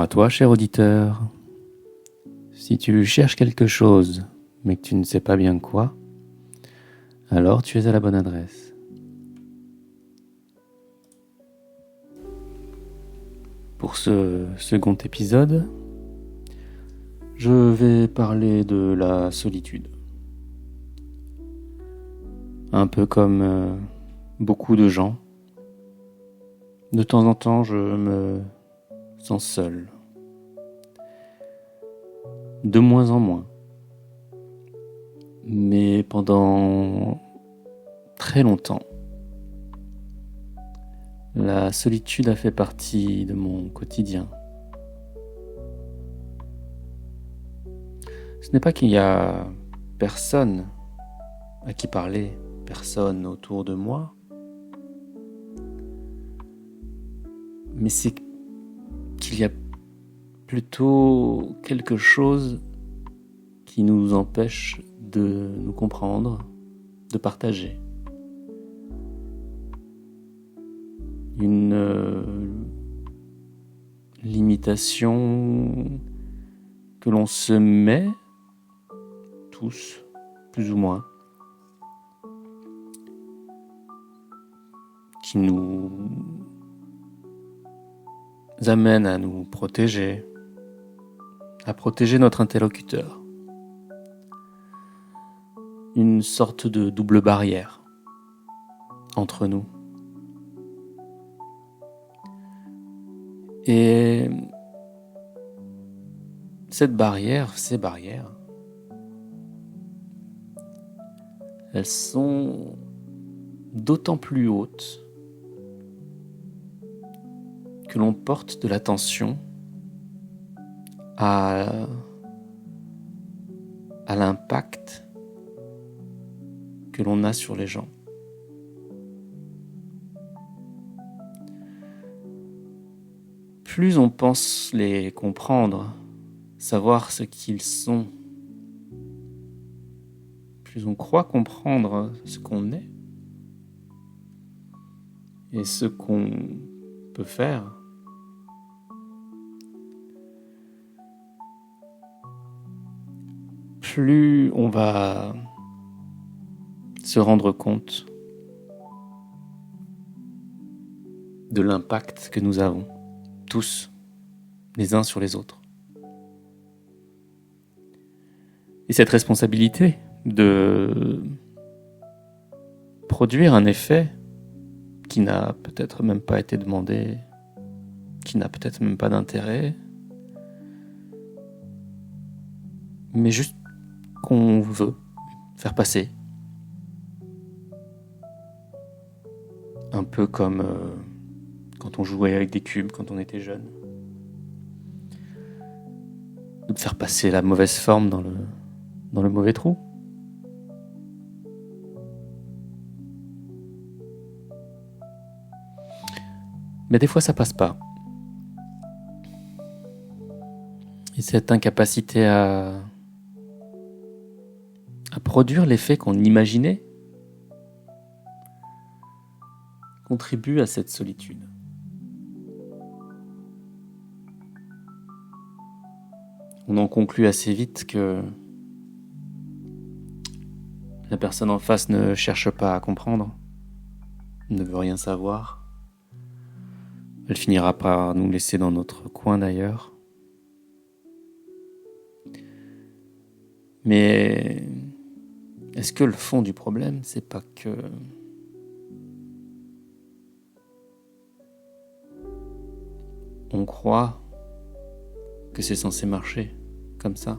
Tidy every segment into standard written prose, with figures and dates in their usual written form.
à toi, cher auditeur. Si tu cherches quelque chose, mais que tu ne sais pas bien quoi, alors tu es à la bonne adresse. Pour ce second épisode, je vais parler de la solitude. Un peu comme beaucoup de gens, de temps en temps je me sens seul. De moins en moins. Mais pendant très longtemps, la solitude a fait partie de mon quotidien. Ce n'est pas qu'il y a personne à qui parler, personne autour de moi, mais c'est qu'il y a plutôt quelque chose qui nous empêche de nous comprendre, de partager. Une limitation que l'on se met, tous, plus ou moins, qui nous amène à nous protéger, à protéger notre interlocuteur. Une sorte de double barrière entre nous. Et ces barrières, elles sont d'autant plus hautes que l'on porte de l'attention à l'impact que l'on a sur les gens. Plus on pense les comprendre, savoir ce qu'ils sont, plus on croit comprendre ce qu'on est et ce qu'on peut faire, plus on va se rendre compte de l'impact que nous avons, tous, les uns sur les autres. Et cette responsabilité de produire un effet qui n'a peut-être même pas été demandé, qui n'a peut-être même pas d'intérêt, mais juste qu'on veut faire passer. Un peu comme quand on jouait avec des cubes quand on était jeune. De faire passer la mauvaise forme dans le mauvais trou. Mais des fois ça passe pas. Et cette incapacité à produire l'effet qu'on imaginait contribue à cette solitude. On en conclut assez vite que la personne en face ne cherche pas à comprendre, ne veut rien savoir. Elle finira par nous laisser dans notre coin d'ailleurs. Mais est-ce que le fond du problème, c'est pas que on croit que c'est censé marcher comme ça?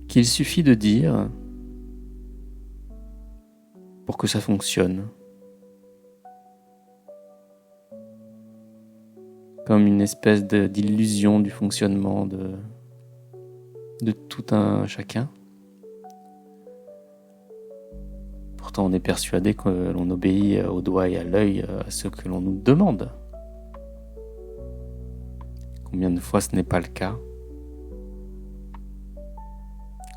Qu'il suffit de dire pour que ça fonctionne. Comme une espèce d'illusion du fonctionnement de tout un chacun. Pourtant, on est persuadé que l'on obéit au doigt et à l'œil à ce que l'on nous demande. Combien de fois ce n'est pas le cas?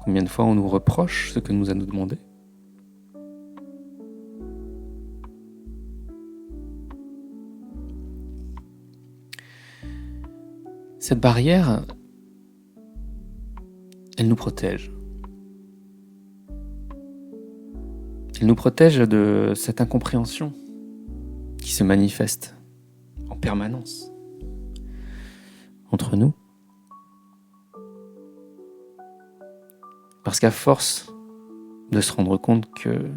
Combien de fois on nous reproche ce que nous a nous demandé? Cette barrière, elle nous protège. Elle nous protège de cette incompréhension qui se manifeste en permanence entre nous. Parce qu'à force de se rendre compte que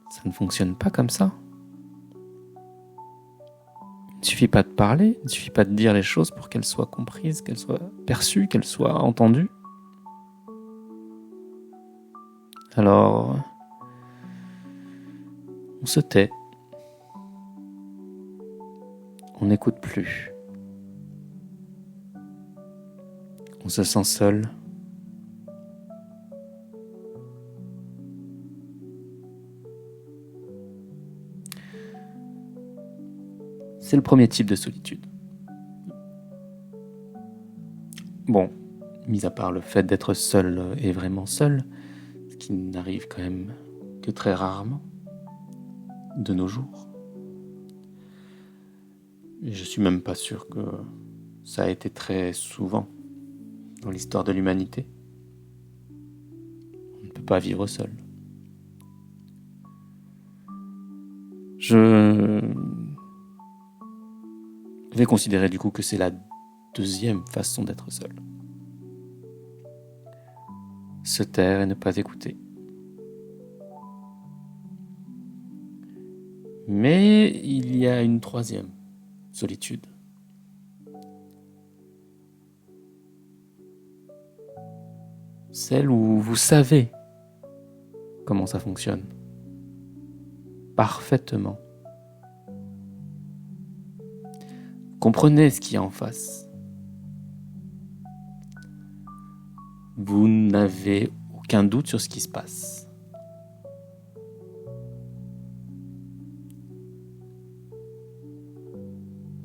ça ne fonctionne pas comme ça, il ne suffit pas de parler, il ne suffit pas de dire les choses pour qu'elles soient comprises, qu'elles soient perçues, qu'elles soient entendues. Alors, on se tait. On n'écoute plus. On se sent seul. C'est le premier type de solitude. Bon, mis à part le fait d'être seul et vraiment seul, ce qui n'arrive quand même que très rarement de nos jours. Et je suis même pas sûr que ça a été très souvent dans l'histoire de l'humanité. On ne peut pas vivre seul. Je vais considérer du coup que c'est la deuxième façon d'être seul. Se taire et ne pas écouter. Mais il y a une troisième solitude. Celle où vous savez comment ça fonctionne. Parfaitement. Comprenez ce qu'il y a en face. Vous n'avez aucun doute sur ce qui se passe.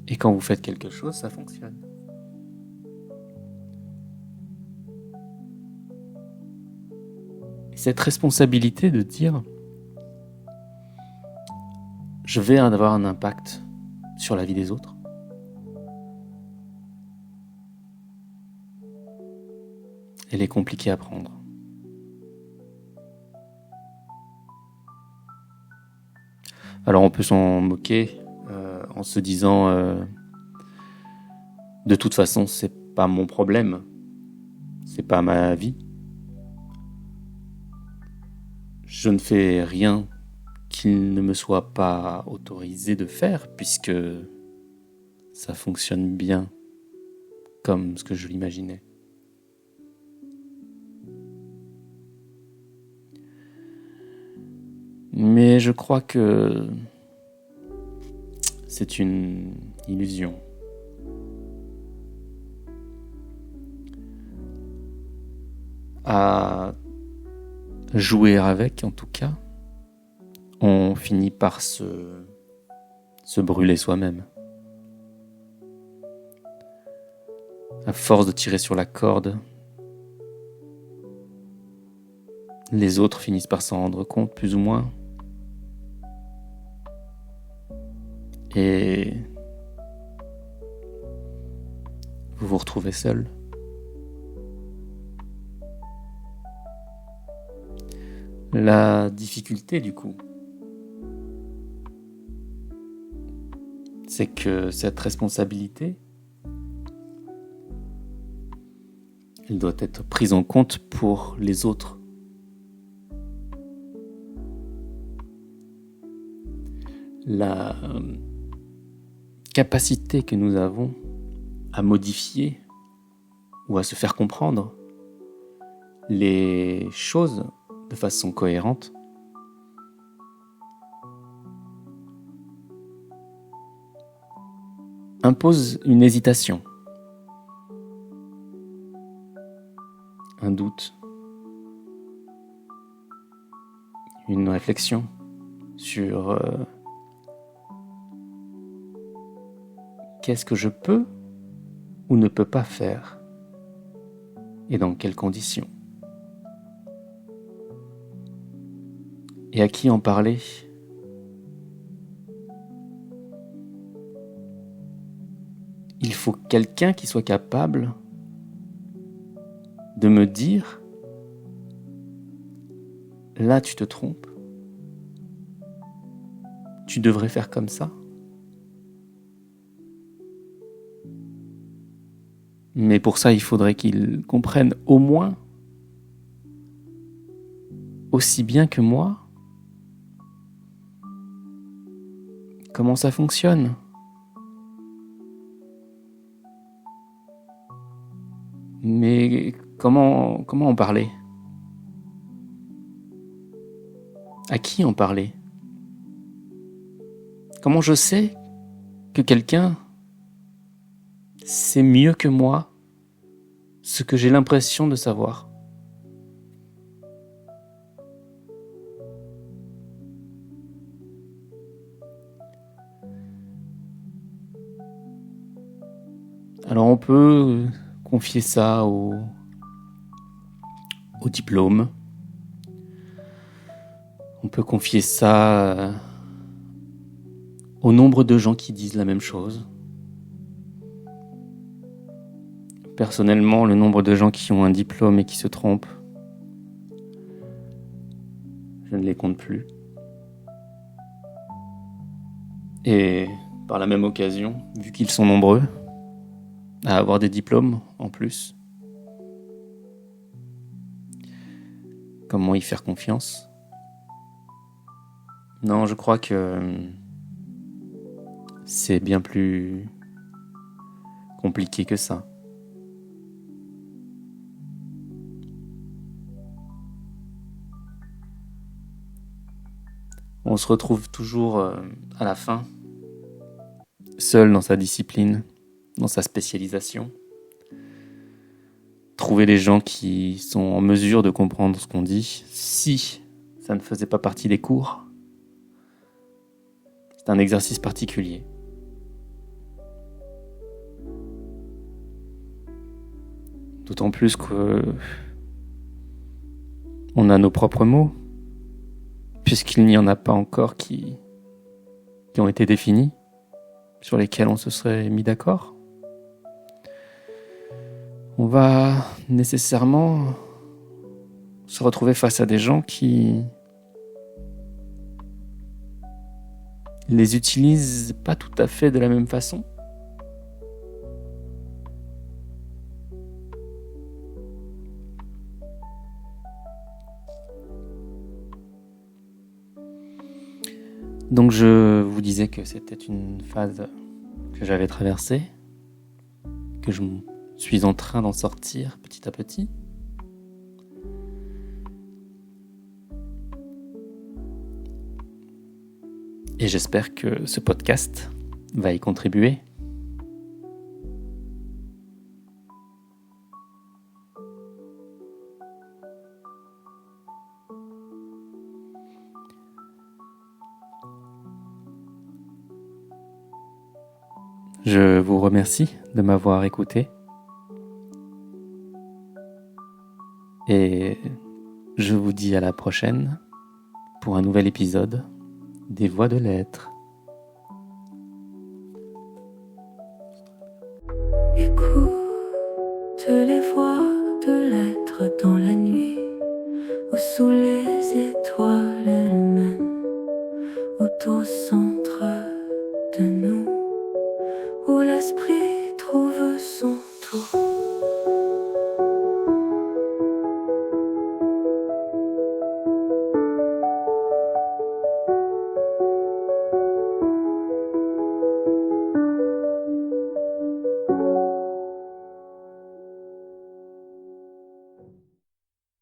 Et quand vous faites quelque chose, ça fonctionne. Et cette responsabilité de dire je vais avoir un impact sur la vie des autres. Elle est compliquée à prendre. Alors on peut s'en moquer en se disant de toute façon c'est pas mon problème, c'est pas ma vie. Je ne fais rien qu'il ne me soit pas autorisé de faire puisque ça fonctionne bien comme ce que je l'imaginais. Mais je crois que c'est une illusion. À jouer avec, en tout cas, on finit par se brûler soi-même. À force de tirer sur la corde, les autres finissent par s'en rendre compte, plus ou moins. Et vous vous retrouvez seul. La difficulté, du coup, c'est que cette responsabilité, elle doit être prise en compte pour les autres. La capacité que nous avons à modifier ou à se faire comprendre les choses de façon cohérente impose une hésitation, un doute, une réflexion sur qu'est-ce que je peux ou ne peux pas faire et dans quelles conditions. Et à qui en parler ? il faut quelqu'un qui soit capable de me dire « Là, tu te trompes. Tu devrais faire comme ça. » Mais pour ça, il faudrait qu'il comprenne au moins aussi bien que moi comment ça fonctionne. Mais comment en parler? À qui en parler? Comment je sais que quelqu'un sait mieux que moi ce que j'ai l'impression de savoir? Alors on peut confier ça au diplôme. On peut confier ça au nombre de gens qui disent la même chose. Personnellement, le nombre de gens qui ont un diplôme et qui se trompent, je ne les compte plus. Et par la même occasion, vu qu'ils sont nombreux à avoir des diplômes en plus, comment y faire confiance? Non, je crois que c'est bien plus compliqué que ça. On se retrouve toujours à la fin, seul dans sa discipline, dans sa spécialisation. Trouver des gens qui sont en mesure de comprendre ce qu'on dit, si ça ne faisait pas partie des cours, c'est un exercice particulier. D'autant plus que on a nos propres mots, puisqu'il n'y en a pas encore qui ont été définis, sur lesquels on se serait mis d'accord. On va nécessairement se retrouver face à des gens qui les utilisent pas tout à fait de la même façon. Donc je vous disais que c'était une phase que j'avais traversée, que je suis en train d'en sortir petit à petit. Et j'espère que ce podcast va y contribuer. Je vous remercie de m'avoir écouté. Et je vous dis à la prochaine pour un nouvel épisode des Voix de l'être. Écoute les voix.